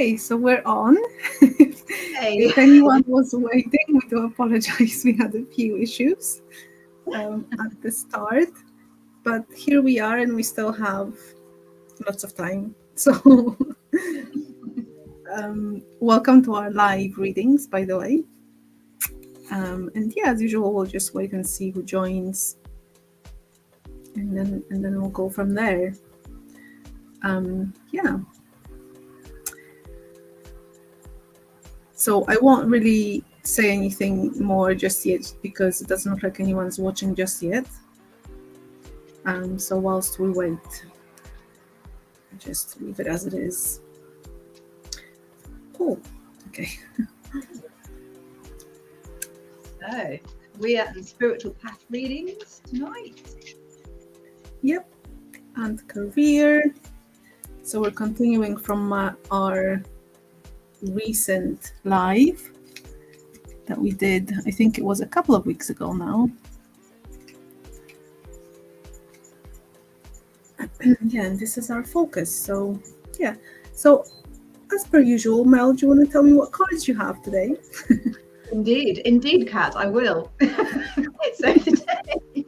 Okay, so we're on. Hey. If anyone was waiting, we do apologize. We had a few issues at the start, but here we are, and we still have lots of time. So, welcome to our live readings, by the way. And yeah, as usual, we'll just wait and see who joins, and then we'll go from there. Yeah. So I won't really say anything more just yet because it doesn't look like anyone's watching just yet. So whilst we wait, just leave it as it is. Cool. Okay. So we are in spiritual path readings tonight. Yep. And career. So we're continuing from our recent live that we did. I think it was a couple of weeks ago now. Yeah, and this is our focus. So yeah. So as per usual, Mel, do you want to tell me what cards you have today? Indeed, Kat, I will. So today,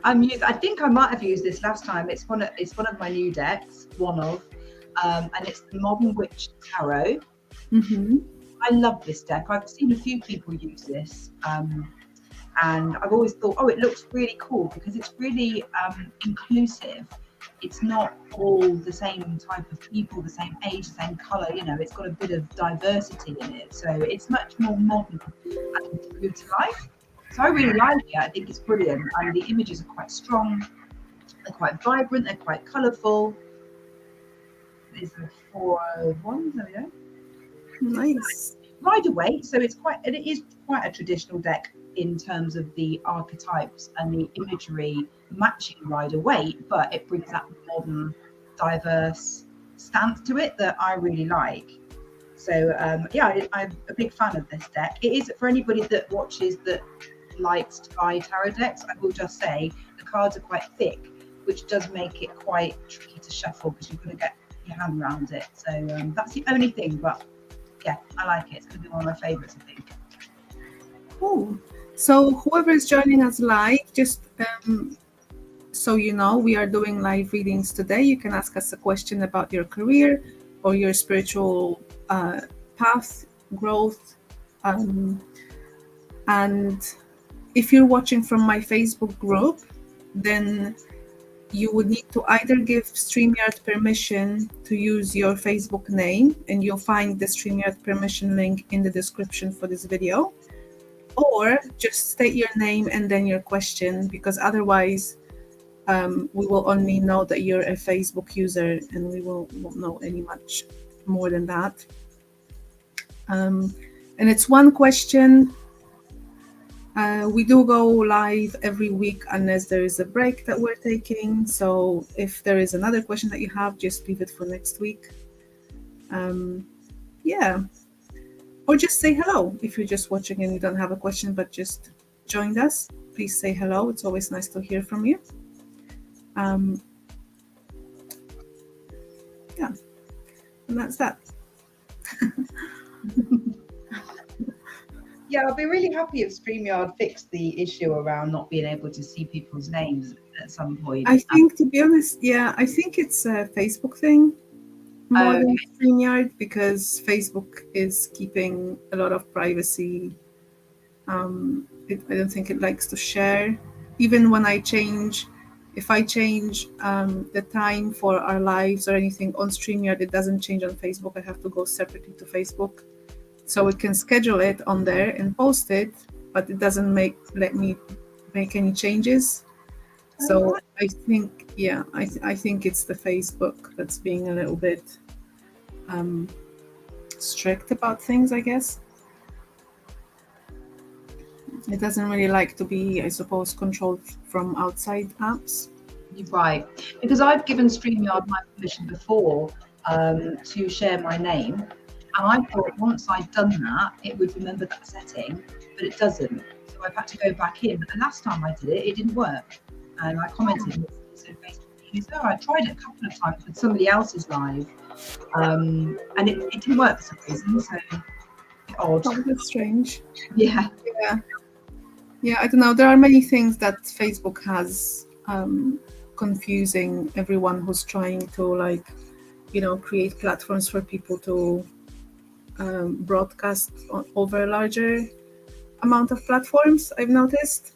I think I might have used this last time. It's one of my new decks, and it's the Modern Witch Tarot. Mm-hmm. I love this deck. I've seen a few people use this, and I've always thought, oh, it looks really cool because it's really inclusive. It's not all the same type of people, the same age, the same colour, it's got a bit of diversity in it. So it's much more modern and true to life. So I really like it. I think it's brilliant. And the images are quite strong. They're quite vibrant. They're quite colourful. There's the 4 of Wands, there we go. Nice. Rider-Waite. So it is quite a traditional deck in terms of the archetypes and the imagery matching Rider-Waite, but it brings that modern, diverse stance to it that I really like. So yeah, I'm a big fan of this deck. It is for anybody that watches that likes to buy tarot decks. I will just say the cards are quite thick, which does make it quite tricky to shuffle because you've got to get your hand around it. So that's the only thing, but yeah, I like it. It's going to be one of my favourites, I think. Cool. So whoever is joining us live, just so you know, we are doing live readings today. You can ask us a question about your career or your spiritual path, growth. And if you're watching from my Facebook group, then you would need to either give StreamYard permission to use your Facebook name, and you'll find the StreamYard permission link in the description for this video, or just state your name and then your question, because otherwise we will only know that you're a Facebook user and we won't know any much more than that. And it's one question. We do go live every week unless there is a break that we're taking. So if there is another question that you have, just leave it for next week. Yeah. Or just say hello. If you're just watching and you don't have a question but just joined us, please say hello. It's always nice to hear from you. Yeah. And that's that. Yeah, I'll be really happy if StreamYard fixed the issue around not being able to see people's names at some point. I think, to be honest, I think it's a Facebook thing more than StreamYard, because Facebook is keeping a lot of privacy. I don't think it likes to share. Even when if I change the time for our lives or anything on StreamYard, it doesn't change on Facebook. I have to go separately to Facebook. So we can schedule it on there and post it, but it doesn't let me make any changes. So I think, I think it's the Facebook that's being a little bit strict about things, I guess. It doesn't really like to be, I suppose, controlled from outside apps. You're right, because I've given StreamYard my permission before to share my name. And I thought once I'd done that, it would remember that setting, but it doesn't. So I've had to go back in. And last time I did it, it didn't work. And I commented on Facebook user. I tried it a couple of times with somebody else's live, And it didn't work for some reason, so odd. Oh, that's strange. Yeah. Yeah, I don't know. There are many things that Facebook has confusing everyone who's trying to, like, create platforms for people to broadcast over a larger amount of platforms, I've noticed.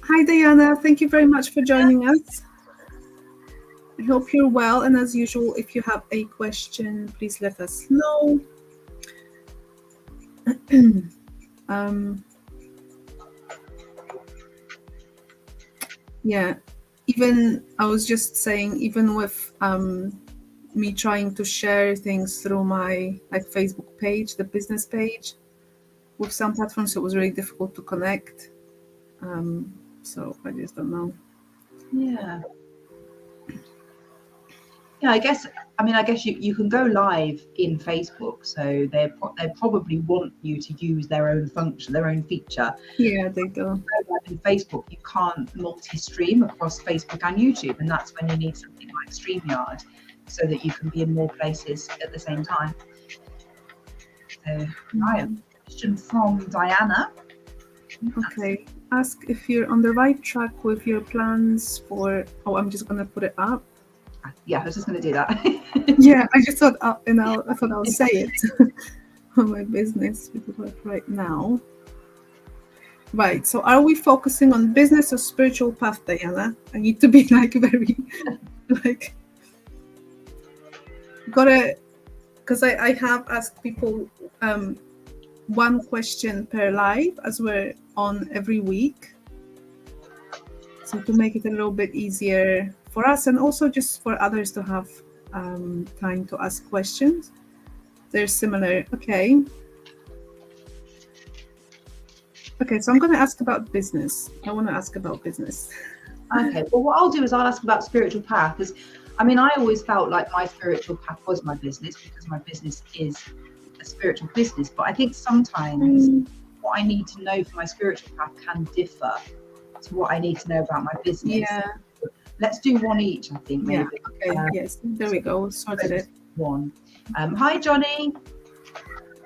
Hi, Diana. Thank you very much for joining us. I hope you're well. And as usual, if you have a question, please let us know. Yeah, even I was just saying, even with me trying to share things through my Facebook page, the business page, with some platforms, it was really difficult to connect. So I just don't know. Yeah. Yeah, I guess you can go live in Facebook, so they probably want you to use their own function, their own feature. Yeah, they do. In Facebook, you can't multi-stream across Facebook and YouTube, and that's when you need something like StreamYard, so that you can be in more places at the same time. So, right, question from Diana. Okay, ask if you're on the right track with your plans for. Oh, I'm just gonna put it up. Yeah, I was just going to do that. Yeah, I just thought, I thought I'll say it on my business right now. Right. So, are we focusing on business or spiritual path, Diana? I need to be very, gotta, because I have asked people one question per live, as we're on every week. So to make it a little bit easier for us, and also just for others to have time to ask questions. They're similar. Okay, so I'm going to ask about business. I want to ask about business. Okay, well, what I'll do is I'll ask about spiritual path, because I always felt like my spiritual path was my business, because my business is a spiritual business. But I think sometimes what I need to know for my spiritual path can differ to what I need to know about my business. Yeah. Let's do one each, I think, maybe. Yeah. Okay. Yes. There we go. Sorted it. One. Hi, Johnny.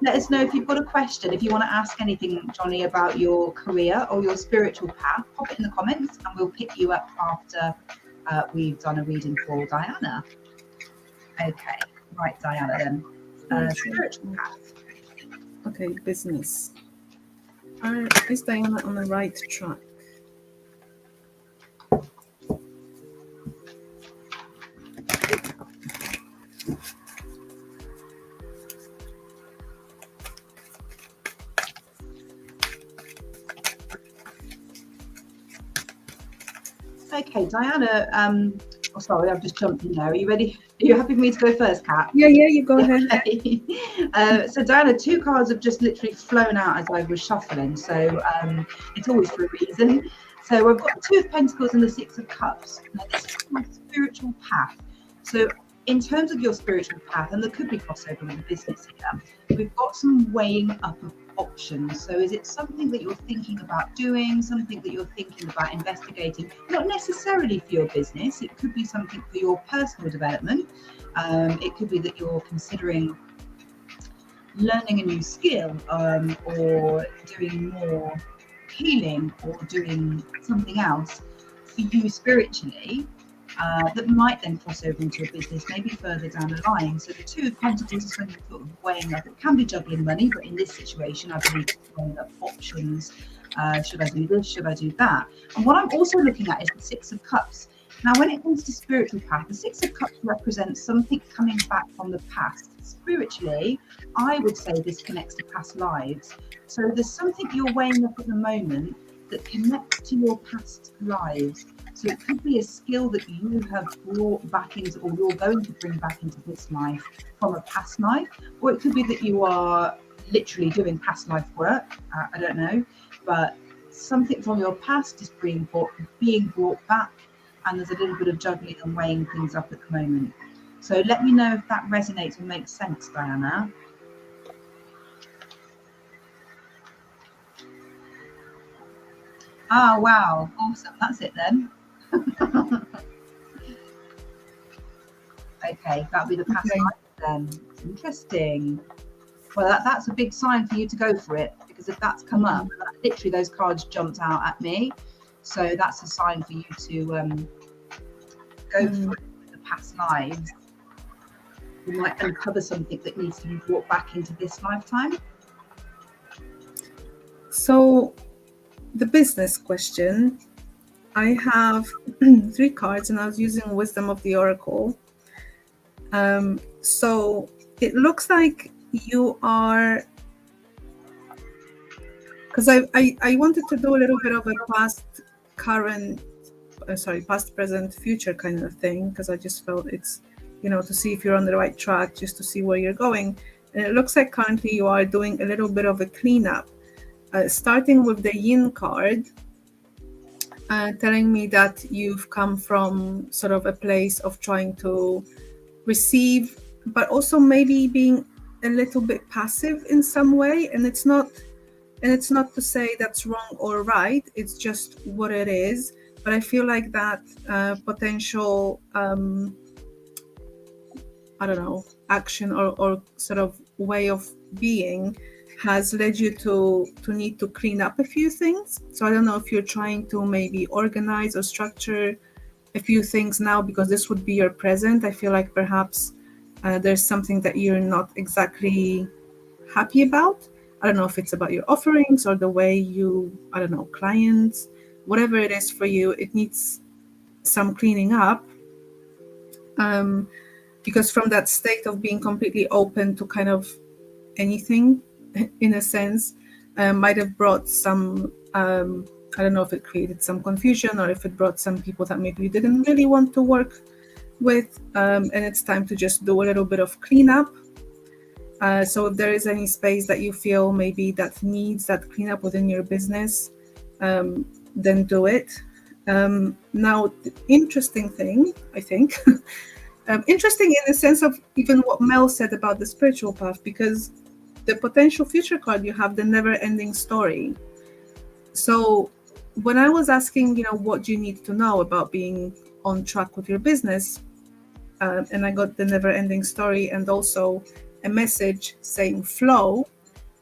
Let us know if you've got a question. If you want to ask anything, Johnny, about your career or your spiritual path, pop it in the comments and we'll pick you up after we've done a reading for Diana. Okay, right, Diana then. Spiritual path. Okay, business. Is Diana on the right track? Okay, Diana, sorry, I've just jumped in there. Are you ready? Are you happy for me to go first, Kat? Yeah, you go ahead. So Diana, two cards have just literally flown out as I was shuffling, so it's always for a reason. So I've got the Two of Pentacles and the Six of Cups. Now this is my spiritual path. So in terms of your spiritual path, and there could be crossover with the business here, we've got some weighing up of options. So is it something that you're thinking about doing, something that you're thinking about investigating, not necessarily for your business, it could be something for your personal development. It could be that you're considering learning a new skill, or doing more healing, or doing something else for you spiritually, that might then cross over into a business maybe further down the line. So the Two of Pentacles is when you're sort of weighing up. It can be juggling money, but in this situation, I believe it's weighing up options. Should I do this? Should I do that? And what I'm also looking at is the Six of Cups. Now, when it comes to spiritual path, the Six of Cups represents something coming back from the past. Spiritually, I would say this connects to past lives. So there's something you're weighing up at the moment that connects to your past lives. So it could be a skill that you have brought back into, or you're going to bring back into this life from a past life, or it could be that you are literally doing past life work. I don't know, but something from your past is being brought back, and there's a little bit of juggling and weighing things up at the moment. So let me know if that resonates and makes sense, Diana. Oh, wow. Awesome. That's it then. Okay, that'll be the past Okay. life then. Interesting. Well, that's a big sign for you to go for it, because if that's come up, literally those cards jumped out at me. So that's a sign for you to go for it with the past lives. You might uncover something that needs to be brought back into this lifetime. So the business question, I have 3 cards and I was using Wisdom of the Oracle. So it looks like you are, because I wanted to do a little bit of a past, present, future kind of thing, because I just felt it's, to see if you're on the right track, just to see where you're going. And it looks like currently you are doing a little bit of a cleanup, starting with the Yin card, telling me that you've come from sort of a place of trying to receive, but also maybe being a little bit passive in some way. And it's not to say that's wrong or right, it's just what it is. But I feel like that potential action or sort of way of being has led you to need to clean up a few things. So I don't know if you're trying to maybe organize or structure a few things now, because this would be your present. I feel like perhaps there's something that you're not exactly happy about. I don't know if it's about your offerings or the way you, clients, whatever it is for you, it needs some cleaning up. Because from that state of being completely open to kind of anything, in a sense, might have brought some, I don't know if it created some confusion or if it brought some people that maybe you didn't really want to work with. And it's time to just do a little bit of cleanup. So if there is any space that you feel maybe that needs that cleanup within your business, then do it. Now, the interesting thing, I think, interesting in the sense of even what Mel said about the spiritual path, because the potential future card, you have the never-ending story. So when I was asking, what do you need to know about being on track with your business, and I got the never-ending story and also a message saying flow,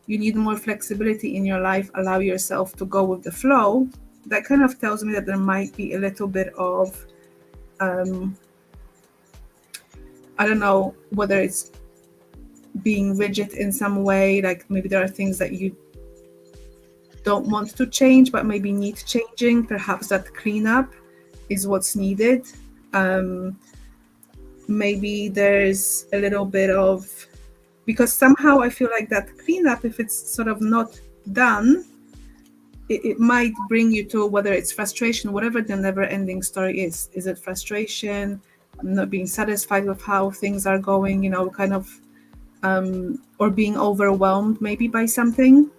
you need more flexibility in your life, allow yourself to go with the flow. That kind of tells me that there might be a little bit of, I don't know whether it's being rigid in some way, like maybe there are things that you don't want to change but maybe need changing. Perhaps that cleanup is what's needed. Maybe there's a little bit of, because somehow I feel like that cleanup, if it's sort of not done, it might bring you to, whether it's frustration, whatever the never-ending story is. Is it frustration, not being satisfied with how things are going, kind of, or being overwhelmed maybe by something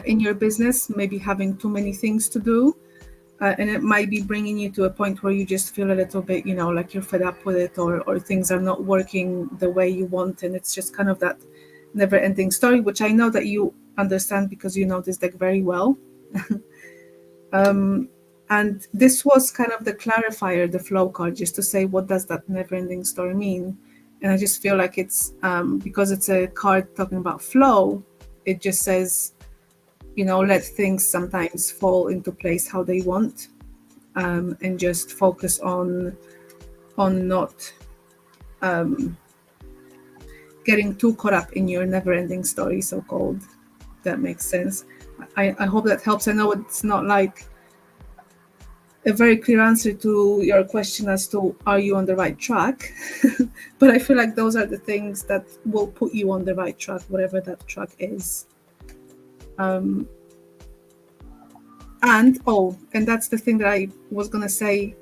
in your business, maybe having too many things to do. And it might be bringing you to a point where you just feel a little bit, like you're fed up with it, or things are not working the way you want. And it's just kind of that never-ending story, which I know that you understand because you know this deck very well. And this was kind of the clarifier, the flow card, just to say, what does that never-ending story mean? And I just feel like it's, because it's a card talking about flow, it just says, let things sometimes fall into place how they want, and just focus on not getting too caught up in your never-ending story, so-called. That makes sense. I hope that helps. I know it's not like a very clear answer to your question as to are you on the right track, but I feel like those are the things that will put you on the right track, whatever that track is. And that's the thing that I was going to say,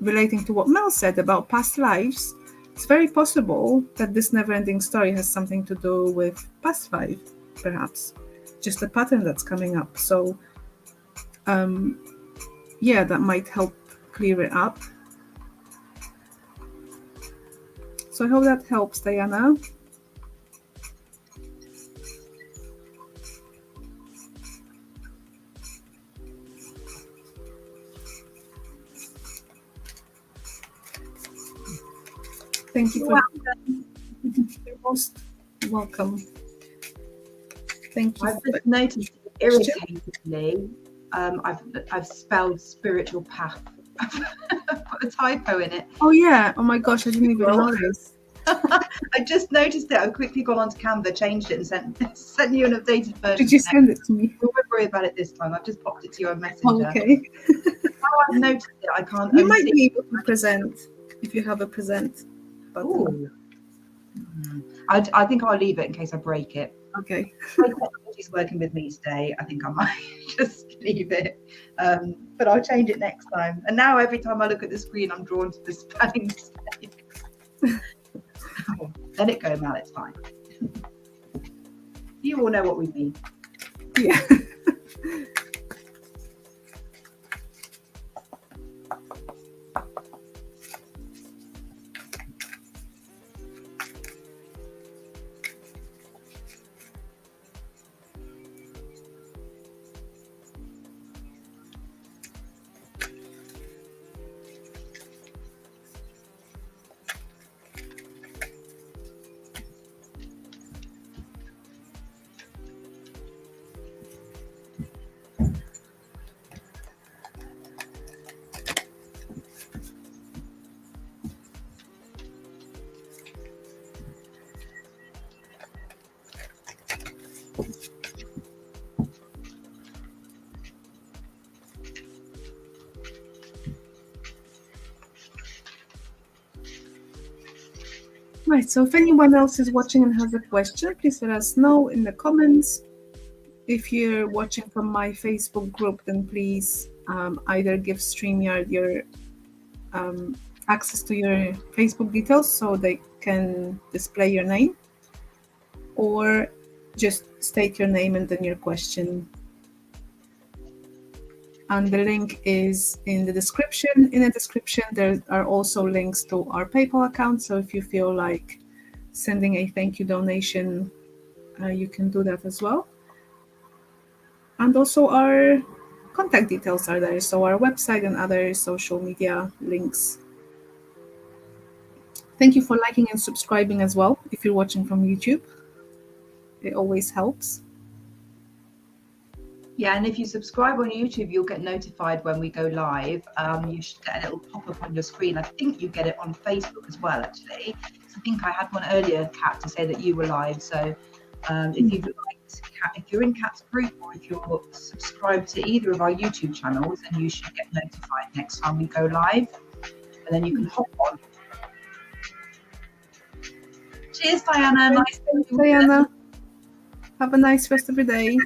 relating to what Mel said about past lives. It's very possible that this never-ending story has something to do with past life, perhaps just a pattern that's coming up. So yeah, that might help clear it up. So I hope that helps, Diana. Thank you You're for welcome. you're most welcome. Thank you I've for just noticed question. irritatingly, I've spelled spiritual path. Put a typo in it. Oh yeah. Oh my gosh, I didn't even Well, notice. I just noticed it. I've quickly gone onto Canva, changed it, and sent you an updated version. Did you send it to me? We won't worry about it this time. I've just popped it to your Oh, messenger. okay. How I've noticed it, I can't You might unsee. be able to present if you have a present button. Ooh. I think I'll leave it in case I break it. Okay. My technology's working with me today. I think I might just leave it. But I'll change it next time. And now every time I look at the screen, I'm drawn to the spelling mistakes. Oh, let it go, Mal. It's fine. You all know what we mean. Yeah. Right, so if anyone else is watching and has a question, please let us know in the comments. If you're watching from my Facebook group, then please either give StreamYard your access to your Facebook details so they can display your name, or just state your name and then your question. And the link is in the description. In the description, there are also links to our PayPal account. So if you feel like sending a thank you donation, you can do that as well. And also our contact details are there. So our website and other social media links. Thank you for liking and subscribing as well if you're watching from YouTube. It always helps. Yeah, and if you subscribe on YouTube, you'll get notified when we go live. You should get a little pop-up on your screen. I think you get it on Facebook as well, actually. So I think I had one earlier, Kat, to say that you were live. So if you've liked Kat, if you're in Kat's group, or if you're subscribed to either of our YouTube channels, then you should get notified next time we go live. And then you can hop on. Cheers, Diana. Nice to meet you. Diana, have a nice rest of your day.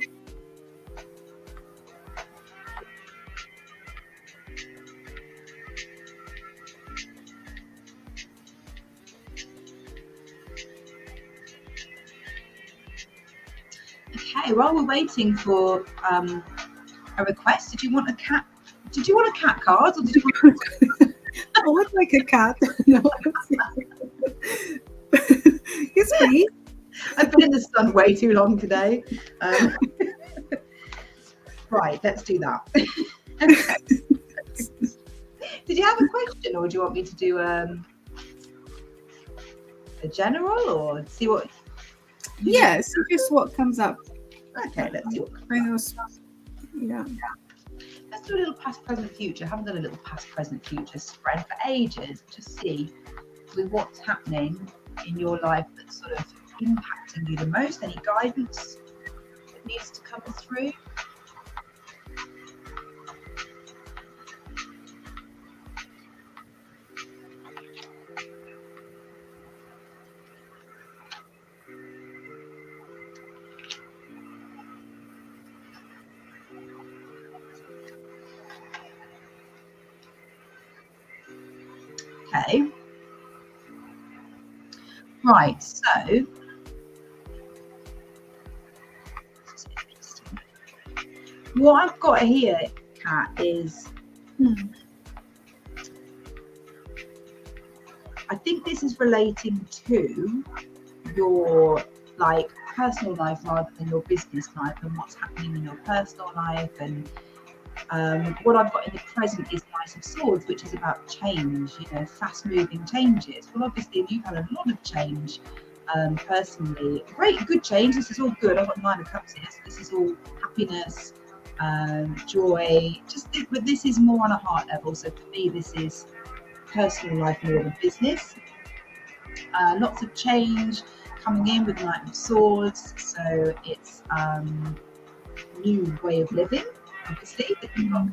Okay, while we're waiting for a request, did you want a cat? Did you want a cat card, or did you want? I would like a cat. No. Yes, please. I've been in the sun way too long today. Right, let's do that. Did you have a question, or do you want me to do a general, or see what? Yes, just what comes up. Okay, let's see what. I know. Yeah. Let's do a little past, present, future. I haven't done a little past, present, future spread for ages. Just see with what's happening in your life that's sort of impacting you the most. Any guidance that needs to come through? Okay. Right, so what I've got here, Kat, is I think this is relating to your personal life rather than your business life, and what's happening in your personal life, and What I've got in the present is Knight of Swords, which is about change, fast-moving changes. Well, obviously, you've had a lot of change personally. Great, good change. This is all good. I've got 9 of Cups here, so this is all happiness, joy. But this is more on a heart level. So for me, this is personal life more than business. Lots of change coming in with Knight of Swords. So it's new way of living, obviously, that you've got.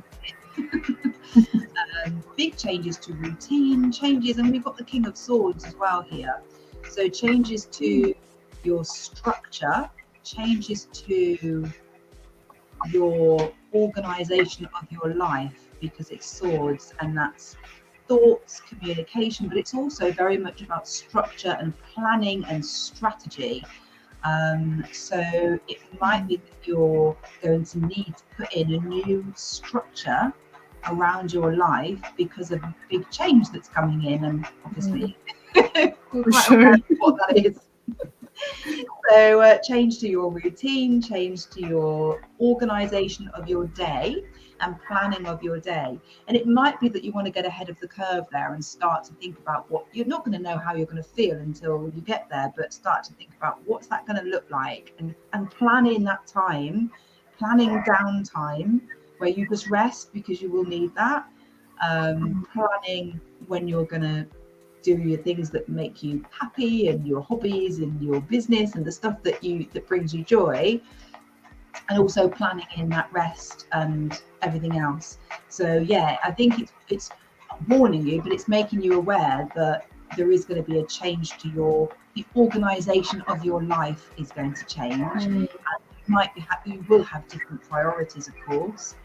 Big changes to routine, changes, and we've got the King of Swords as well here. So changes to your structure, changes to your organization of your life, because it's swords and that's thoughts, communication, but it's also very much about structure and planning and strategy. So it might be that you're going to need to put in a new structure around your life because of a big change that's coming in, and obviously we're quite aware of what that is. So change to your routine, change to your organization of your day and planning of your day. And it might be that you want to get ahead of the curve there and start to think about what you're not going to know how you're going to feel until you get there, but start to think about what's that going to look like, and plan in that time, planning downtime where you just rest, because you will need that. Planning when you're going to do your things that make you happy, and your hobbies and your business and the stuff that brings you joy, and also planning in that rest and everything else. So yeah, I think it's warning you, but it's making you aware that there is going to be a change to the organization of your life is going to change. And you will have different priorities, of course.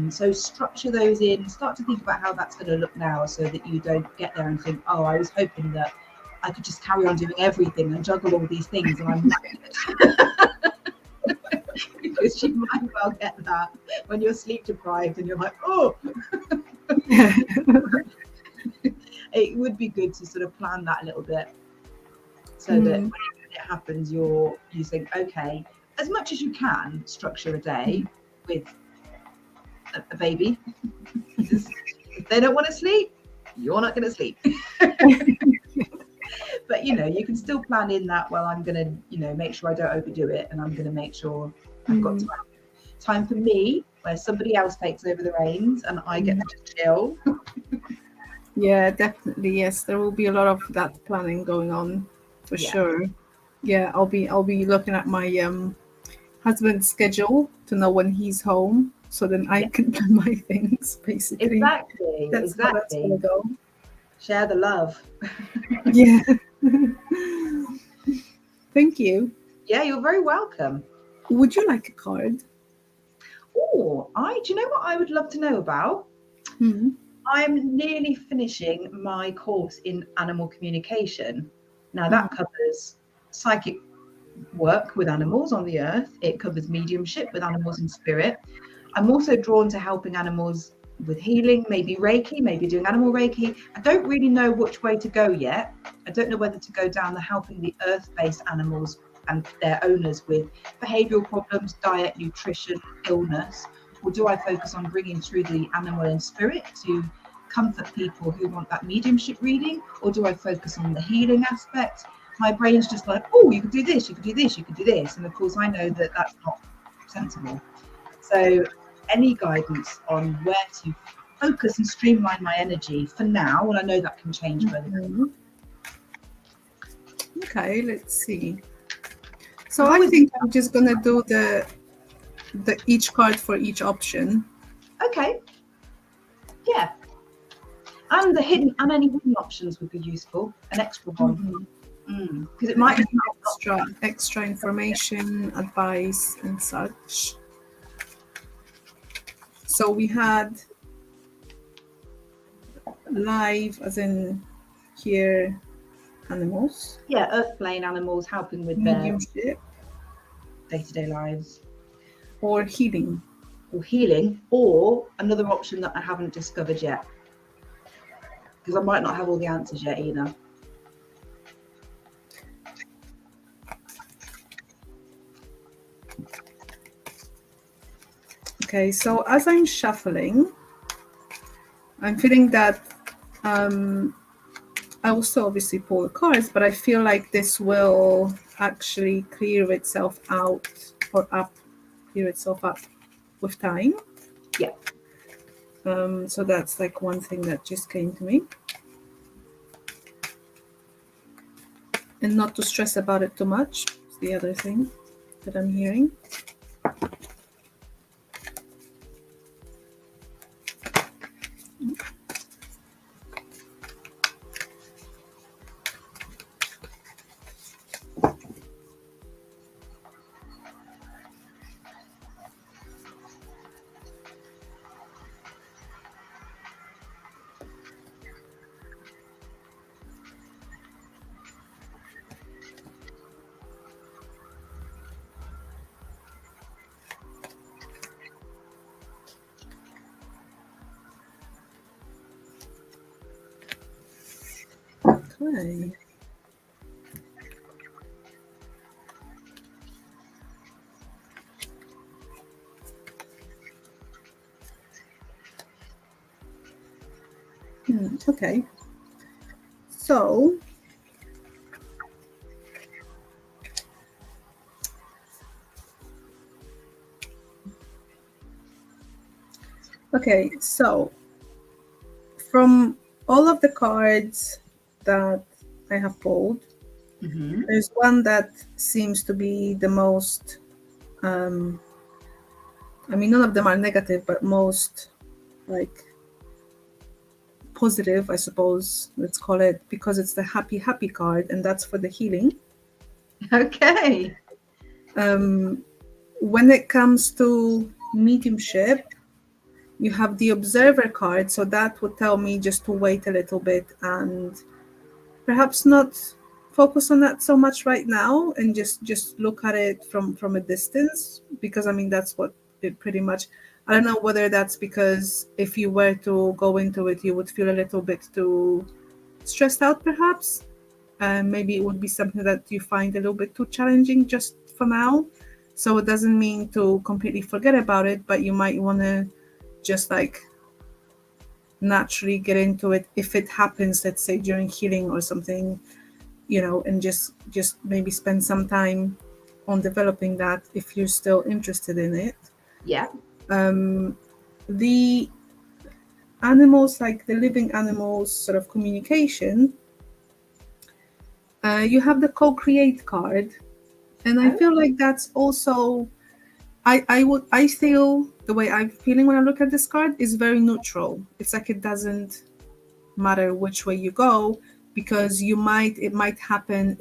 So structure those in, start to think about how that's going to look now, so that you don't get there and think, oh, I was hoping that I could just carry on doing everything and juggle all these things, and I'm not. Because you might well get that when you're sleep deprived and you're like, oh. It would be good to sort of plan that a little bit, so that when it happens, you think, okay, as much as you can, structure a day with a baby. If they don't want to sleep, you're not going to sleep. But you can still plan in that, well, I'm going to make sure I don't overdo it, and I'm going to make sure I've got time for me, where somebody else takes over the reins and I get to chill. Yeah, definitely. Yes, there will be a lot of that planning going on for sure. Yeah, I'll be looking at my husband's schedule to know when he's home, so then I can plan my things, basically. Exactly. That's how that's gonna go. Share the love. Yeah. Thank you. Yeah, you're very welcome. Would you like a card? Oh, do you know what I would love to know about? I'm nearly finishing my course in animal communication. Now that covers psychic work with animals on the earth. It covers mediumship with animals in spirit. I'm also drawn to helping animals with healing, maybe Reiki, maybe doing animal Reiki. I don't really know which way to go yet. I don't know whether to go down the helping the earth-based animals and their owners with behavioral problems, diet, nutrition, illness, or do I focus on bringing through the animal and spirit to comfort people who want that mediumship reading, or do I focus on the healing aspect? My brain's just like, oh, you could do this, you could do this, you could do this. And of course, I know that that's not sensible. So any guidance on where to focus and streamline my energy for now, and I know that can change further. Okay, let's see. So I think I'm just gonna do the each card for each option. Okay. Yeah. And any hidden options would be useful. An extra one. Because it might be extra information, advice, and such. So we had live, as in here, animals. Yeah, earth plane animals helping with mediumship, their day-to-day lives. Or healing. Or another option that I haven't discovered yet. Because I might not have all the answers yet either. Okay, so as I'm shuffling, I'm feeling that I will still obviously pull the cards, but I feel like this will actually clear itself out clear itself up with time. Yeah. So that's like one thing that just came to me. And not to stress about it too much is the other thing that I'm hearing. Okay. Okay. So okay, so from all of the cards that I have pulled, there's one that seems to be the most, I mean, none of them are negative, but most like positive, I suppose, let's call it, because it's the happy, happy card, and that's for the healing. Okay. When it comes to mediumship, you have the observer card, so that would tell me just to wait a little bit and perhaps not focus on that so much right now, and just look at it from a distance, because I mean that's what it pretty much, I don't know whether that's because if you were to go into it you would feel a little bit too stressed out perhaps, and maybe it would be something that you find a little bit too challenging just for now. So it doesn't mean to completely forget about it, but you might want to just like naturally get into it if it happens, let's say during healing or something, you know, and just maybe spend some time on developing that if you're still interested in it. Yeah. The animals, like the living animals sort of communication, you have the co-create card, and I feel like that's also, I feel the way I'm feeling when I look at this card is very neutral. It's like it doesn't matter which way you go, because it might happen.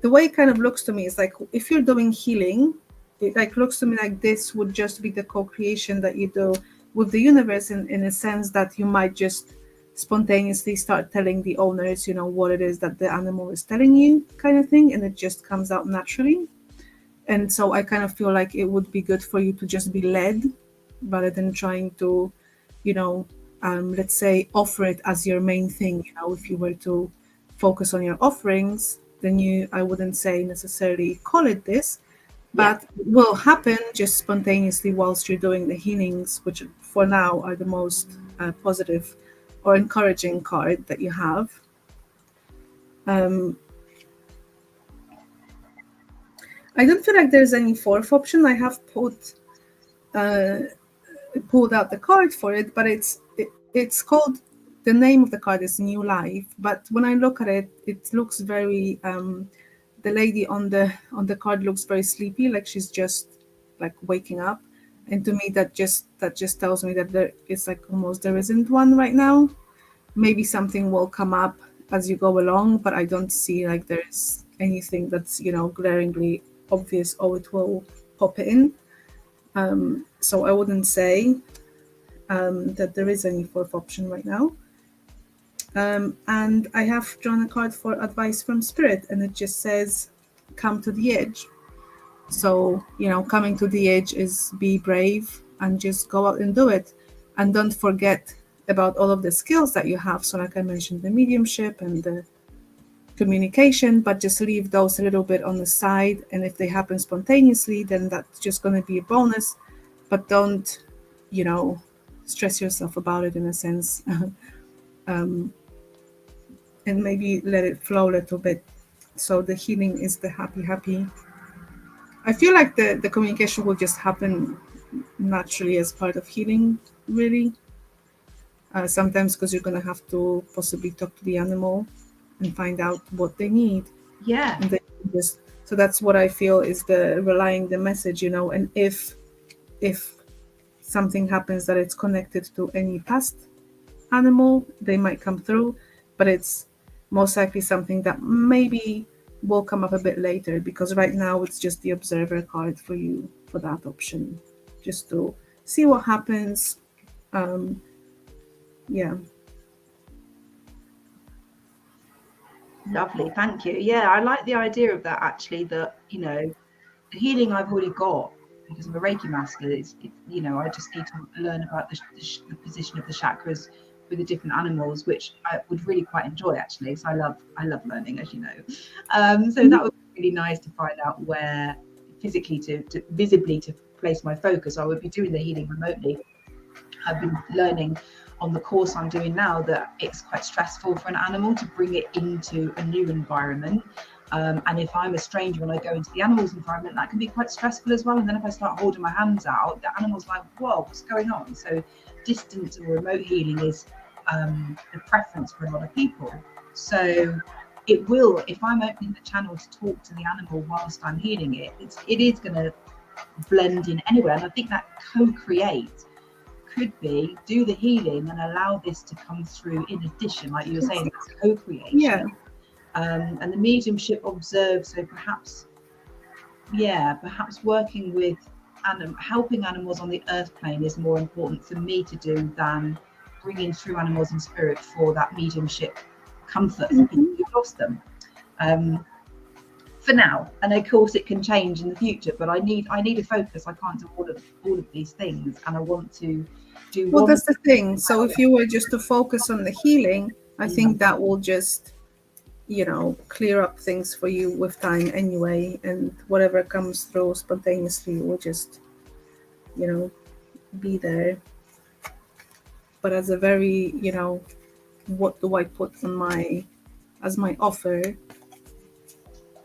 The way it kind of looks to me is like if you're doing healing, it like looks to me like this would just be the co-creation that you do with the universe, in a sense that you might just spontaneously start telling the owners, you know, what it is that the animal is telling you, kind of thing, and it just comes out naturally. And so I kind of feel like it would be good for you to just be led rather than trying to, you know, let's say offer it as your main thing. You know, if you were to focus on your offerings, then I wouldn't say necessarily call it this, but it will happen just spontaneously whilst you're doing the healings, which for now are the most positive or encouraging card that you have. I don't feel like there's any fourth option. I have pulled out the card for it, but it's called, the name of the card is New Life. But when I look at it, it looks very the lady on the card looks very sleepy, like she's just like waking up. And to me, that just tells me that it's like almost there isn't one right now. Maybe something will come up as you go along, but I don't see like there's anything that's, you know, glaringly obvious. Oh, it will pop in. So I wouldn't say that there is any fourth option right now. And I have drawn a card for advice from spirit, and it just says, come to the edge. So, you know, coming to the edge is be brave and just go out and do it. And don't forget about all of the skills that you have. So like I mentioned, the mediumship and the communication, but just leave those a little bit on the side. And if they happen spontaneously, then that's just going to be a bonus. But don't stress yourself about it in a sense. And maybe let it flow a little bit. So the healing is the happy. I feel like the communication will just happen naturally as part of healing, really. Sometimes because you're going to have to possibly talk to the animal and find out what they need. Yeah. And then so that's what I feel is the relying the message, and if something happens that it's connected to any past animal, they might come through, but it's most likely something that maybe will come up a bit later, because right now it's just the observer card for you for that option, just to see what happens. Yeah. Lovely, thank you. Yeah, I like the idea of that actually, that the healing I've already got because I'm a Reiki Master. I just need to learn about the position of the chakras with the different animals, which I would really quite enjoy actually. So I love learning, as you know. So that would be really nice to find out where physically to visibly to place my focus. I would be doing the healing remotely. I've been learning on the course I'm doing now that it's quite stressful for an animal to bring it into a new environment. And if I'm a stranger when I go into the animal's environment, that can be quite stressful as well. And then if I start holding my hands out, the animal's like, whoa, what's going on? So distance or remote healing is the preference for a lot of people. So it will, if I'm opening the channel to talk to the animal whilst I'm healing it, it is going to blend in anyway. And I think that co-create could be do the healing and allow this to come through in addition, like you were saying, that's co-creation. Yeah. And the mediumship observes, so perhaps working with helping animals on the earth plane is more important for me to do than bringing through animals in spirit for that mediumship comfort for people who've lost them. For now, and of course it can change in the future, but I need a focus. I can't do all of these things, and I want to do well, that's the thing. So if you were just to focus on the healing, I think that will just clear up things for you with time anyway, and whatever comes through spontaneously will just be there. But as a very what do I put on as my offer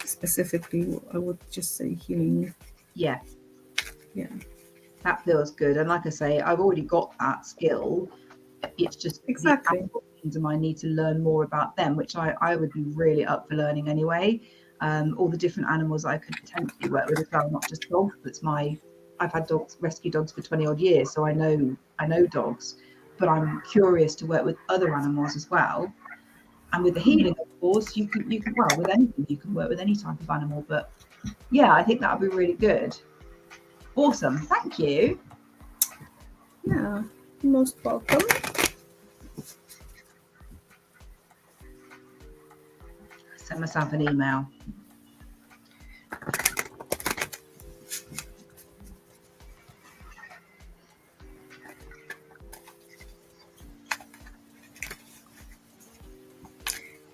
specifically, I would just say healing. Yeah, that feels good. And like I say, I've already got that skill. It's just exactly and I need to learn more about them, which I would be really up for learning anyway. All the different animals I could potentially work with as well, not just dogs. I've had rescue dogs for 20 odd years, so I know dogs, but I'm curious to work with other animals as well. And with the healing, of course, you can with anything, you can work with any type of animal. But yeah, I think that would be really good. Awesome, thank you. Yeah, most welcome. Send myself an email.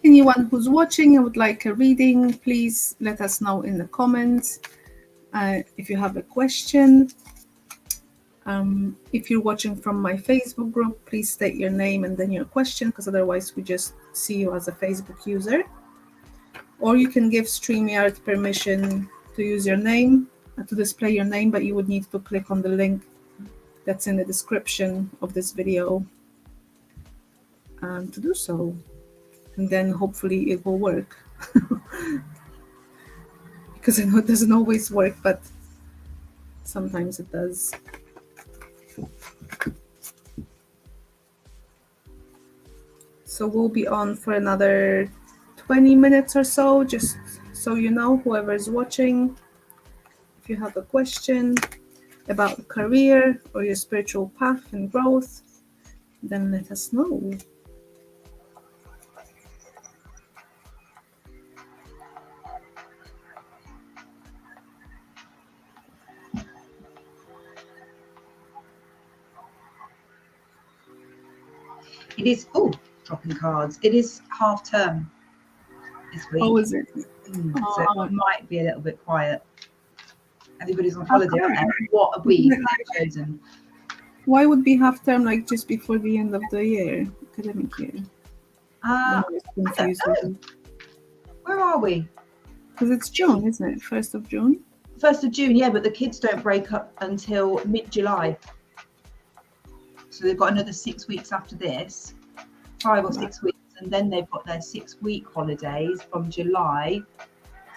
Anyone who's watching and would like a reading, please let us know in the comments. If you have a question, if you're watching from my Facebook group, please state your name and then your question, because otherwise we just see you as a Facebook user. Or you can give StreamYard permission to use your name, to display your name, but you would need to click on the link that's in the description of this video to do so. And then hopefully it will work. Because I know it doesn't always work, but sometimes it does. So we'll be on for another 20 minutes or so, just so you know, whoever is watching. If you have a question about career or your spiritual path and growth, then let us know. It is dropping cards. It is half term this week. Oh, is it? So it might be a little bit quiet. Everybody's on holiday. Okay. What a week they've chosen. Why would be half term like just before the end of the year, academic year? I'm I always don't confused know. Where are we? because it's June, isn't it? 1st of June. 1st of June, yeah, but the kids don't break up until mid-July. So they've got another 6 weeks after this, 5 or 6 weeks, and then they've got their 6-week holidays from July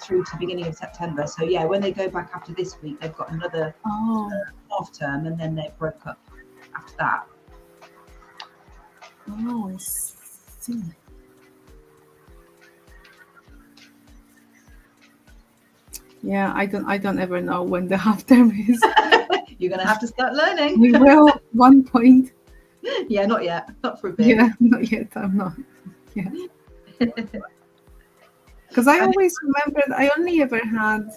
through to the beginning of September. So yeah, when they go back after this week, they've got another half term, and then they broke up after that. Oh, I see. Yeah, I don't ever know when the half term is. You're going to have to start learning. We will at one point. Yeah, not yet. Not for a bit. Yeah, not yet. I'm not. Yeah. Because I always remembered I only ever had,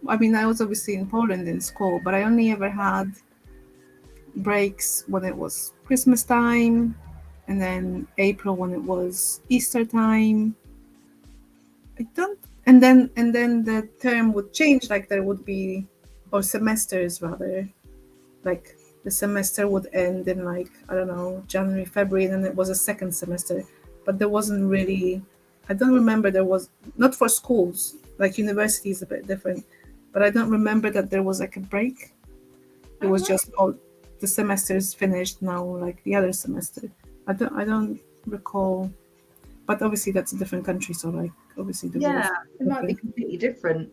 I mean, I was obviously in Poland in school, but I only ever had breaks when it was Christmas time, and then April when it was Easter time. I don't, and then the term would change, like there would be, or semesters rather, like the semester would end in like, I don't know, January, February, and then it was a second semester. But there wasn't really, I don't remember there was, not for schools, like university is a bit different, but I don't remember that there was like a break. It was just, oh, the semester is finished now, like the other semester. I don't recall, but obviously that's a different country, so like obviously the rules. Yeah, it might be completely different.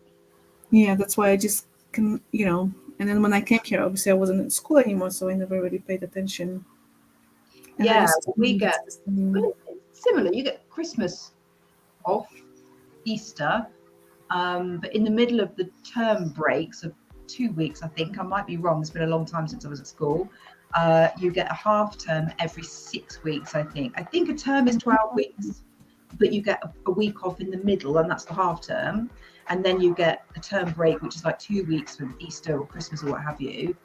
Yeah, that's why I just can, and then when I came here, obviously I wasn't in school anymore, so I never really paid attention. And Yeah, we it's get the same. well, it's similar. You get Christmas off, Easter, but in the middle of the term breaks of 2 weeks, I think, I might be wrong, it's been a long time since I was at school, you get a half term every 6 weeks, I think. I think a term is 12 weeks, but you get a week off in the middle, and that's the half term. And then you get a term break, which is like 2 weeks for Easter or Christmas or what have you.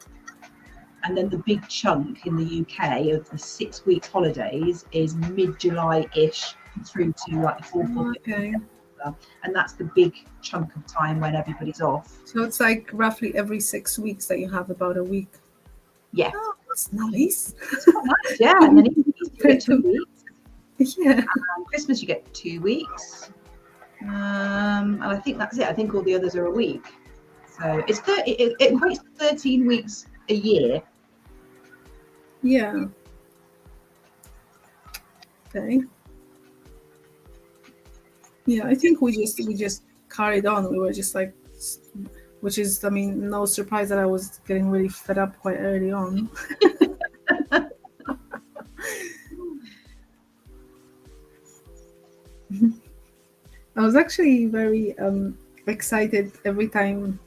And then the big chunk in the UK of the 6 weeks holidays is mid-July-ish through to like the 4th or 5th. And that's the big chunk of time when everybody's off. So it's like roughly every 6 weeks that you have about a week. Yeah. Oh, that's nice. It's quite nice, yeah. And then Easter you get 2 weeks. Yeah. Christmas you get 2 weeks. And I think that's it. I think all the others are a week. So it's it equates to 13 weeks a year. Yeah. Okay. Yeah, I think we just carried on. We were just like, which is, I mean, no surprise that I was getting really fed up quite early on. I was actually very excited every time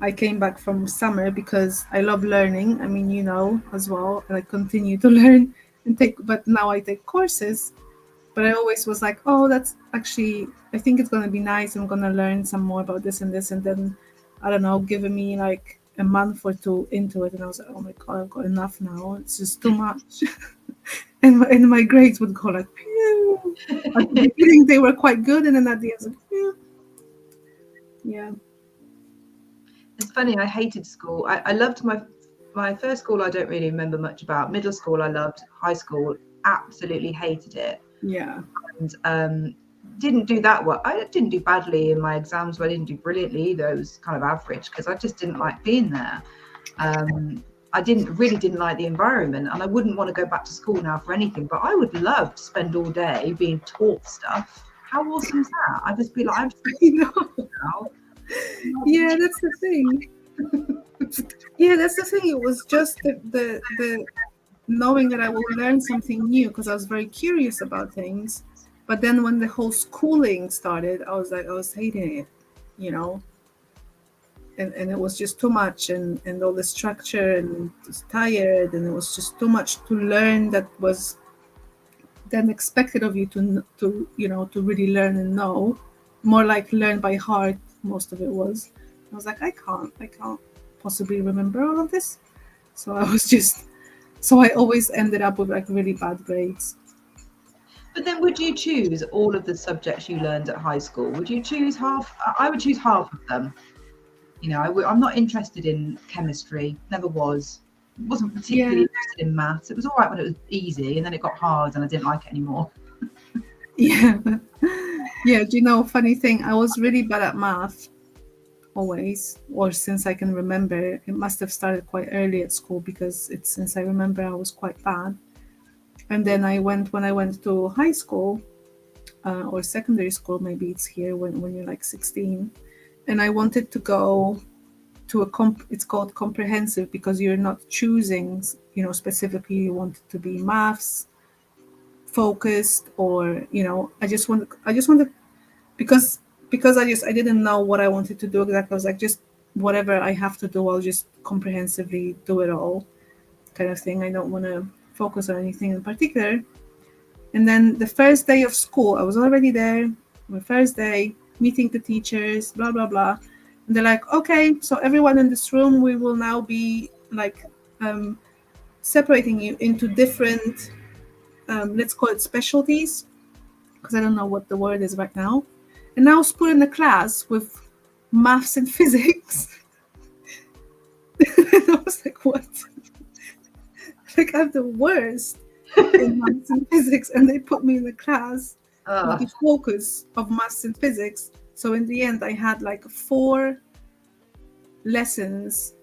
I came back from summer because I love learning. I mean, as well, and I continue to learn but now I take courses. But I always was like, oh, that's actually, I think it's going to be nice. I'm going to learn some more about this and this. And then, I don't know, giving me like a month or two into it. And I was like, oh my God, I've got enough now. It's just too much. and my grades would go like, phew. At the beginning, they were quite good. And then at the end, I was like, phew. Yeah. It's funny, I hated school. I loved my first school, I don't really remember much about. Middle school, I loved. High school, absolutely hated it. Yeah. And didn't do that well. I didn't do badly in my exams, but I didn't do brilliantly either. It was kind of average because I just didn't like being there. I didn't like the environment, and I wouldn't want to go back to school now for anything, but I would love to spend all day being taught stuff. How awesome is that? I'd just be like, I'm now. Yeah, that's the thing. Yeah, that's the thing. It was just the knowing that I will learn something new because I was very curious about things. But then when the whole schooling started, I was hating it, and it was just too much, and all the structure, and just tired, and it was just too much to learn that was then expected of you to really learn and know. More like learn by heart, most of it was. I was like, I can't possibly remember all of this. So I always ended up with like really bad grades. But then would you choose all of the subjects you learned at high school? Would you choose half? I would choose half of them. I'm not interested in chemistry, never was. Wasn't particularly interested in maths. It was all right when it was easy, and then it got hard and I didn't like it anymore. Yeah. Yeah, do you know, funny thing, I was really bad at math always, or since I can remember. It must have started quite early at school, because it's since I remember I was quite bad. And then when I went to high school, or secondary school, maybe it's here, when you're like 16, and I wanted to go to it's called comprehensive, because you're not choosing, specifically you want it to be maths focused, or I just wanted, because I didn't know what I wanted to do exactly. I was like, just whatever I have to do, I'll just comprehensively do it all, kind of thing. I don't want to focus on anything in particular. And then the first day of school, I was already there. My first day, meeting the teachers, blah blah blah. And they're like, okay, so everyone in this room, we will now be like separating you into different, let's call it specialties, because I don't know what the word is right now. And now I was put in a class with maths and physics. And I was like, what? Like, I'm the worst in maths and physics, and they put me in a class with the focus of maths and physics. So in the end, I had like 4 lessons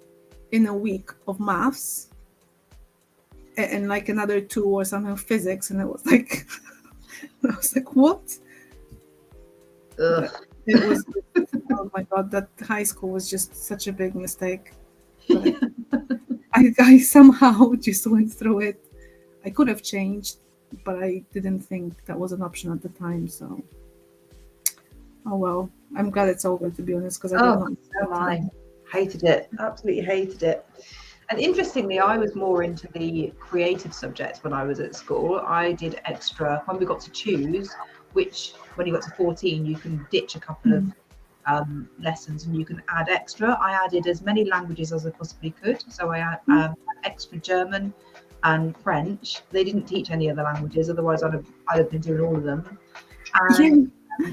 in a week of maths, and like another 2 or something of physics, and it was like, I was like, what? It was, oh my god, that high school was just such a big mistake. But I somehow just went through it. I could have changed, but I didn't think that was an option at the time. So, oh well, I'm glad it's over, to be honest, because I don't know. I hated it, absolutely hated it. And interestingly, I was more into the creative subjects when I was at school. I did extra when we got to choose, which when you got to 14, you can ditch a couple of lessons and you can add extra. I added as many languages as I possibly could. So I had extra German and French. They didn't teach any other languages, otherwise I'd have been doing all of them. And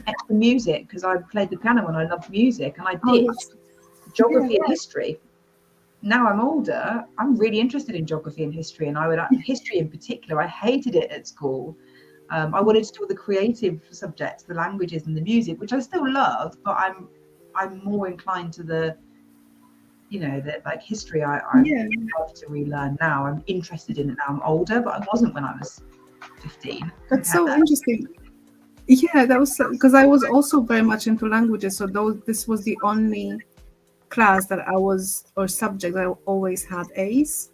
extra music, because I played the piano and I loved music, and I ditched geography and history. Now I'm older, I'm really interested in geography and history, and history in particular, I hated it at school. I wanted to do all the creative subjects, the languages and the music, which I still love, but I'm more inclined to the like history. I love to relearn now. I'm interested in it now. I'm older, but I wasn't when I was 15. That's so interesting. Yeah, that was because I was also very much into languages, so this was the only class that I was, or subject that I always had A's.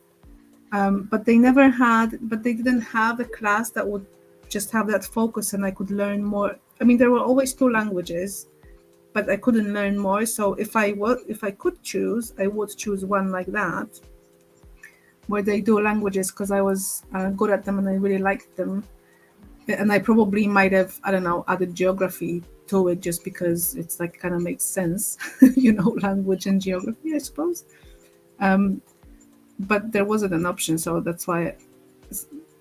But they didn't have a class that would just have that focus and I could learn more. I mean, there were always 2 languages, but I couldn't learn more. So if I could choose, I would choose one like that, where they do languages, because I was good at them and I really liked them. And I probably might have, I don't know, added geography to it, just because it's like kind of makes sense, language and geography, I suppose. But there wasn't an option, so that's why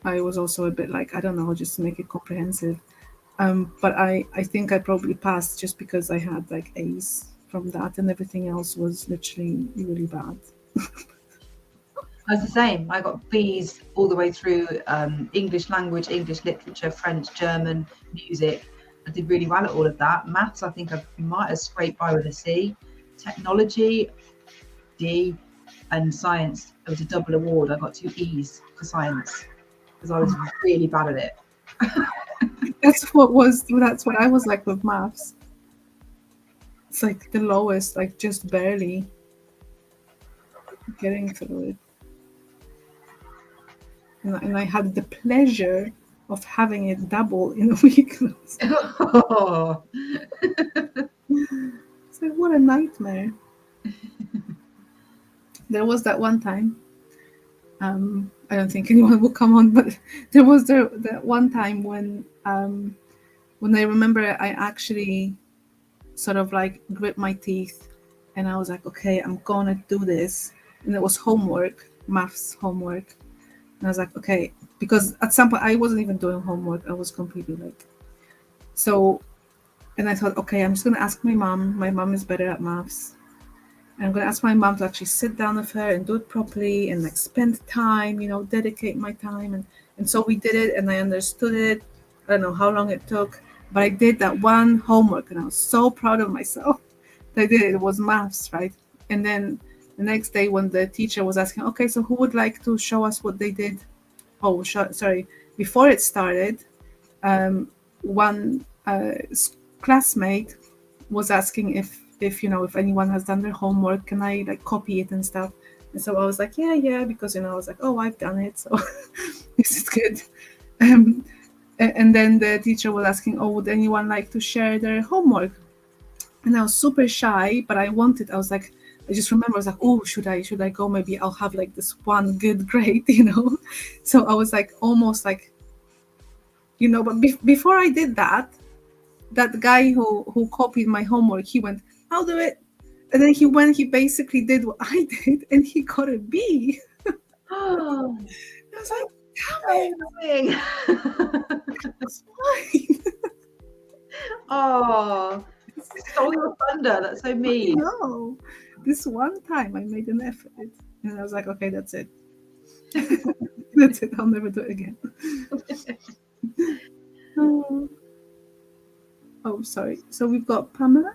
I was also a bit like, I don't know, just make it comprehensive. But I think I probably passed just because I had like A's from that, and everything else was literally really bad. I was the same. I got B's all the way through English language, English literature, French, German, music. I did really well at all of that. Maths, I think I might have scraped by with a C. Technology, D. And science, it was a double award. I got 2 E's for science because I was really bad at it. That's what I was like with maths. It's like the lowest, like just barely getting through it. And I had the pleasure of having it double in a week. Oh. It's like, what a nightmare. There was that one time, I don't think anyone will come on, but there was that one time when I remember I actually sort of like grit my teeth and I was like, okay, I'm gonna do this. And it was homework, maths homework. And I was like, okay, because at some point I wasn't even doing homework. I was completely like, so, and I thought, okay, I'm just gonna ask my mom. My mom is better at maths. And I'm going to ask my mom to actually sit down with her and do it properly and like spend time, dedicate my time. And so we did it and I understood it. I don't know how long it took, but I did that one homework and I was so proud of myself that I did it. It was maths, right? And then the next day when the teacher was asking, okay, so who would like to show us what they did? Oh, sorry. Before it started, one classmate was asking if anyone has done their homework, can I like copy it and stuff? And so I was like, yeah, because I was like, oh, I've done it, so this is good. And then the teacher was asking, oh, would anyone like to share their homework? And I was super shy, but I was like, I just remember I was like, oh, should I go? Maybe I'll have like this one good grade, So I was like almost like, but before I did that guy who copied my homework, he went, I'll do it. And then he basically did what I did and he got a B. Oh, I was like, damn it. It's fine. Oh, stole your thunder. That's so mean. No, this one time I made an effort. And I was like, okay, that's it. That's it. I'll never do it again. Oh, sorry. So we've got Pamela.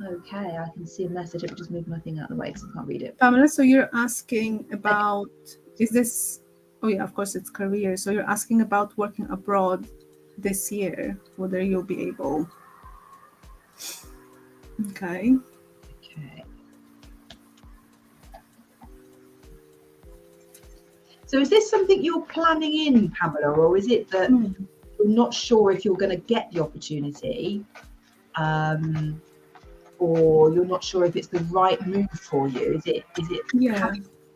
Okay, I can see a message. Let me just move my thing out of the way because I can't read it. Pamela, so you're asking about, is this, oh yeah, of course it's career. So you're asking about working abroad this year, whether you'll be able. Okay. So is this something you're planning in, Pamela, or is it that you're not sure if you're going to get the opportunity, or you're not sure if it's the right move for you? Is it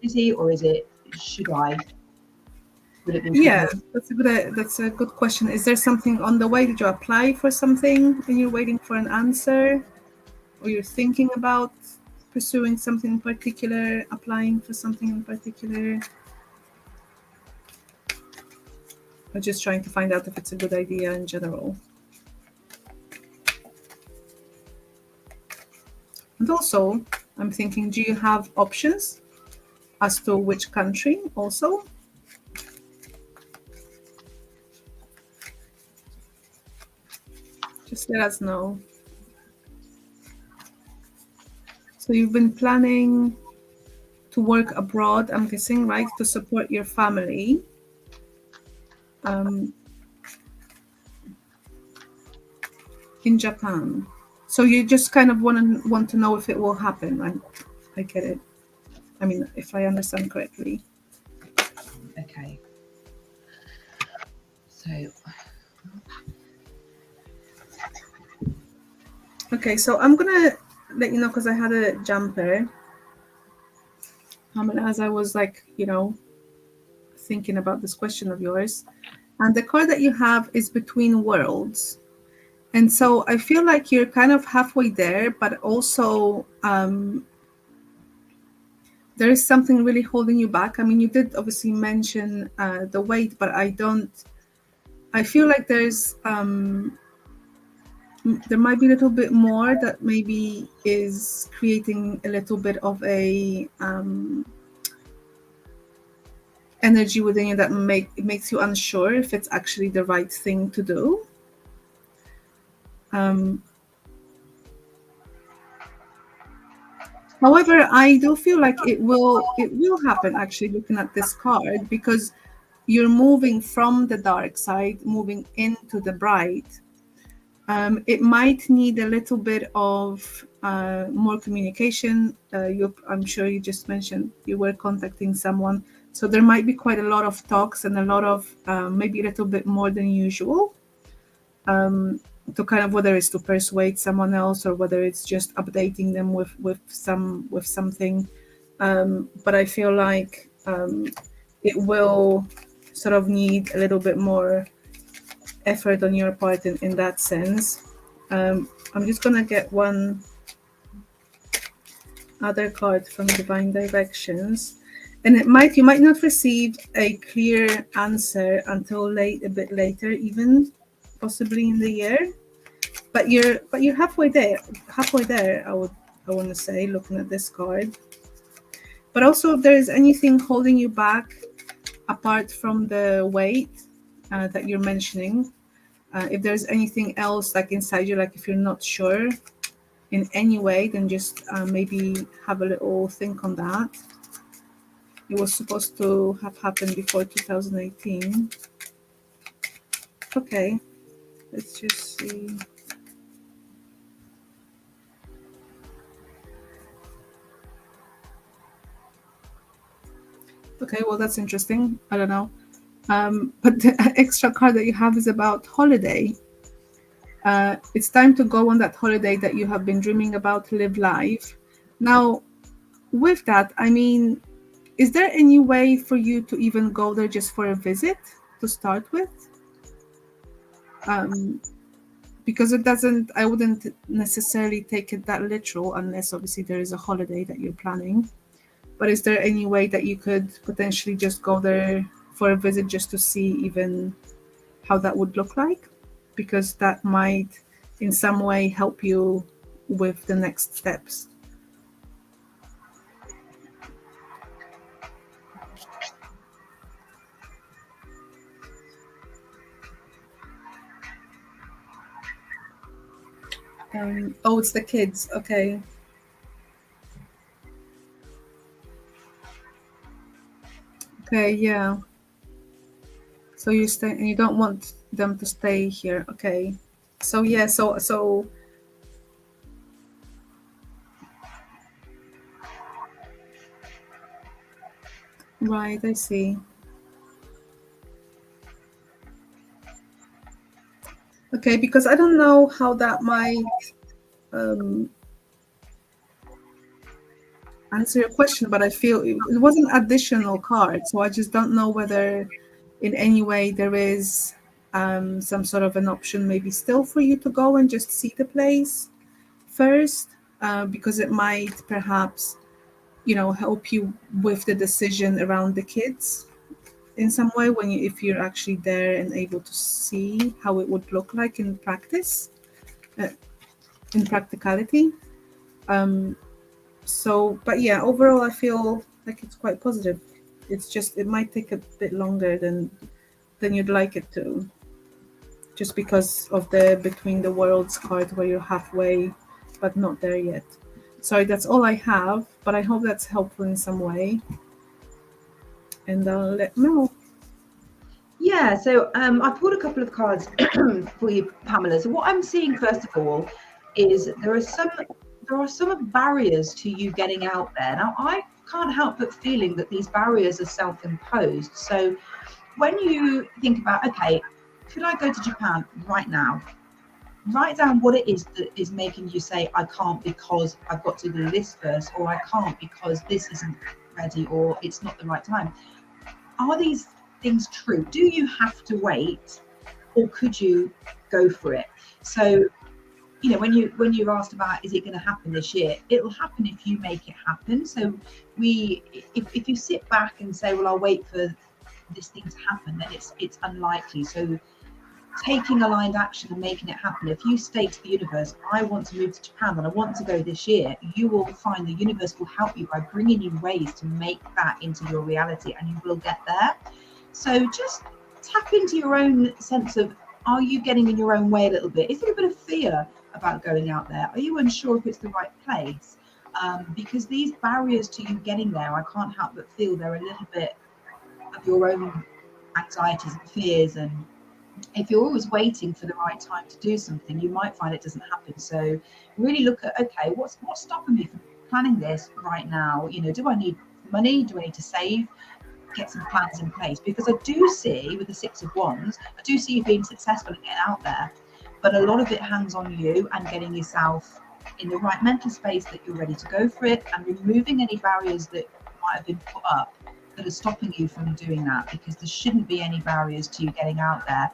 busy, or is it should I? Would it be? Yeah, that's a good question. Is there something on the way? Did you apply for something and you're waiting for an answer, or you're thinking about pursuing something in particular, applying for something in particular? I'm just trying to find out if it's a good idea in general. And also, I'm thinking, do you have options as to which country also? Just let us know. So you've been planning to work abroad, I'm guessing, right? To support your family. In Japan. So you just kind of want to know if it will happen. I get it. I mean, if I understand correctly. Okay. So I'm gonna let you know because I had a jumper. As I was like, thinking about this question of yours, and the card that you have is Between Worlds. And so I feel like you're kind of halfway there, but also there is something really holding you back. I mean, you did obviously mention the weight, but I feel like there might be a little bit more that maybe is creating a little bit of a energy within you that makes you unsure if it's actually the right thing to do. However, I do feel like it will happen, actually, looking at this card, because you're moving from the dark side, moving into the bright. It might need a little bit of more communication. I'm sure you just mentioned you were contacting someone. So there might be quite a lot of talks and a lot of maybe a little bit more than usual. To kind of, whether it's to persuade someone else or whether it's just updating them with something, but I feel like it will sort of need a little bit more effort on your part in that sense. I'm just gonna get one other card from Divine Directions, and you might not receive a clear answer until a bit later, even possibly in the year, but you're halfway there. I would I want to say, looking at this card. But also, if there is anything holding you back apart from the weight that you're mentioning, if there's anything else like inside you, like if you're not sure in any way, then just maybe have a little think on that. It was supposed to have happened before 2018. Okay, let's just see. Okay, well, that's interesting. I don't know. But the extra card that you have is about holiday. It's time to go on that holiday that you have been dreaming about, live life. Now, with that, I mean, is there any way for you to even go there just for a visit to start with? Because it doesn't, I wouldn't necessarily take it that literal unless obviously there is a holiday that you're planning. But is there any way that you could potentially just go there for a visit just to see even how that would look like? Because that might in some way help you with the next steps. Oh, it's the kids. Okay. Okay, yeah. So you stay and you don't want them to stay here. Okay. So yeah, so right, I see. Okay, because I don't know how that might um, answer your question, but I feel it was an additional card, so I just don't know whether in any way there is some sort of an option maybe still for you to go and just see the place first, because it might perhaps, help you with the decision around the kids in some way when if you're actually there and able to see how it would look like in practice, uh, in practicality. Um, So, but yeah, overall, I feel like it's quite positive. It's just it might take a bit longer than you'd like it to, just because of the between the worlds card where you're halfway, but not there yet. Sorry, that's all I have, but I hope that's helpful in some way. And I'll let know. Yeah, so I pulled a couple of cards for you, Pamela. So what I'm seeing first of all is there are some barriers to you getting out there. Now I can't help but feeling that these barriers are self-imposed. So when you think about, okay, could I go to Japan right now? Write down what it is that is making you say, I can't because I've got to do this first, or I can't because this isn't ready, or it's not the right time. Are these things true? Do you have to wait, or could you go for it? So, when you're asked about is it going to happen this year, it'll happen if you make it happen. So if you sit back and say, well, I'll wait for this thing to happen, then it's unlikely. So taking aligned action and making it happen. If you state to the universe, I want to move to Japan and I want to go this year, you will find the universe will help you by bringing you ways to make that into your reality, and you will get there. So just tap into your own sense of, are you getting in your own way a little bit? Is there a bit of fear about going out there? Are you unsure if it's the right place? Because these barriers to you getting there, I can't help but feel they're a little bit of your own anxieties and fears. And if you're always waiting for the right time to do something, you might find it doesn't happen. So really look at, okay, what's stopping me from planning this right now? Do I need money? Do I need to save? Get some plans in place, because I do see with the Six of Wands, I do see you being successful in getting out there, but a lot of it hangs on you and getting yourself in the right mental space that you're ready to go for it, and removing any barriers that might have been put up that are stopping you from doing that, because there shouldn't be any barriers to you getting out there.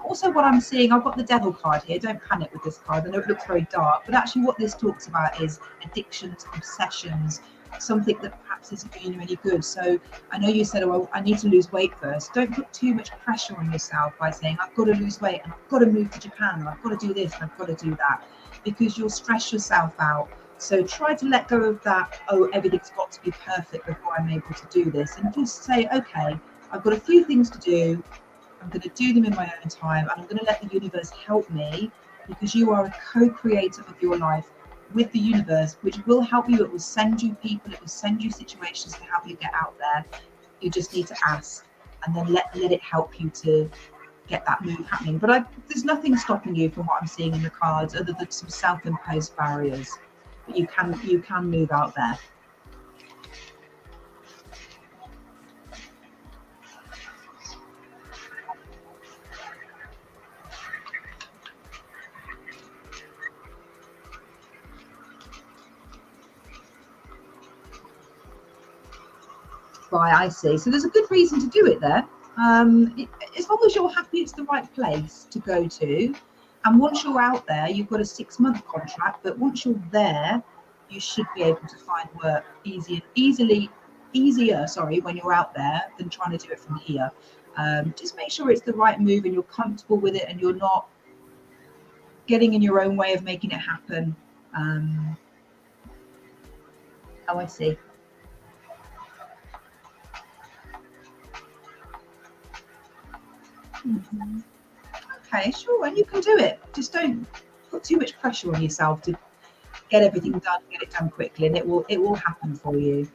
Also, what I'm seeing, I've got the Devil card here. Don't panic with this card. I know it looks very dark, but actually what this talks about is addictions, obsessions, something that perhaps isn't doing you any good. So I know you said, oh, I need to lose weight first. Don't put too much pressure on yourself by saying, I've got to lose weight and I've got to move to Japan and I've got to do this and I've got to do that, because you'll stress yourself out So try to let go of that, oh, everything's got to be perfect before I'm able to do this, and just say, okay, I've got a few things to do. I'm going to do them in my own time, and I'm going to let the universe help me, because you are a co-creator of your life with the universe, which will help you. It will send you people, it will send you situations to help you get out there. You just need to ask, and then let it help you to get that move happening. But there's nothing stopping you from what I'm seeing in the cards, other than some self-imposed barriers. But you can move out there. Right, I see. So there's a good reason to do it there. As long as you're happy it's the right place to go to. And once you're out there, you've got a 6-month contract, but once you're there, you should be able to find work easier when you're out there than trying to do it from here. Just make sure it's the right move and you're comfortable with it, and you're not getting in your own way of making it happen. Oh, I see. Okay, sure, and you can do it. Just don't put too much pressure on yourself to get everything done, get it done quickly, and it will happen for you.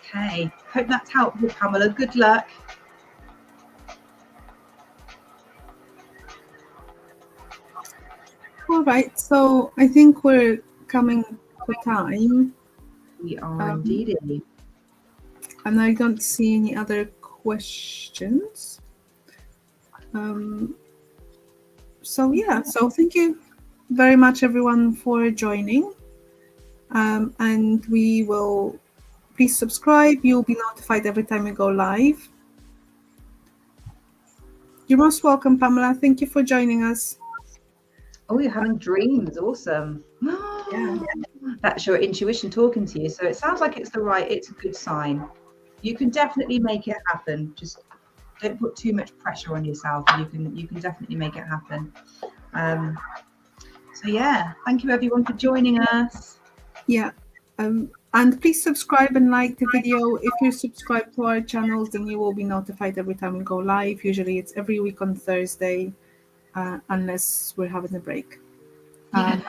Okay, hope that's helpful, Pamela. Good luck. All right, so I think we're coming to time. We are indeed. And I don't see any other questions. So yeah, so thank you very much everyone for joining. And we will, please subscribe. You'll be notified every time we go live. You're most welcome, Pamela. Thank you for joining us. Oh, you're having dreams. Awesome. Yeah. That's your intuition talking to you. So it sounds like it's a good sign. You can definitely make it happen. Just don't put too much pressure on yourself. You can definitely make it happen. So yeah, thank you everyone for joining us. Yeah. And please subscribe and like the video. If you subscribe to our channels, then you will be notified every time we go live. Usually it's every week on Thursday, unless we're having a break. Yeah.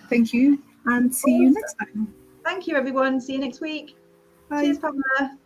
Thank you, and see you next time. Thank you, everyone. See you next week. Bye. Cheers, Pamela.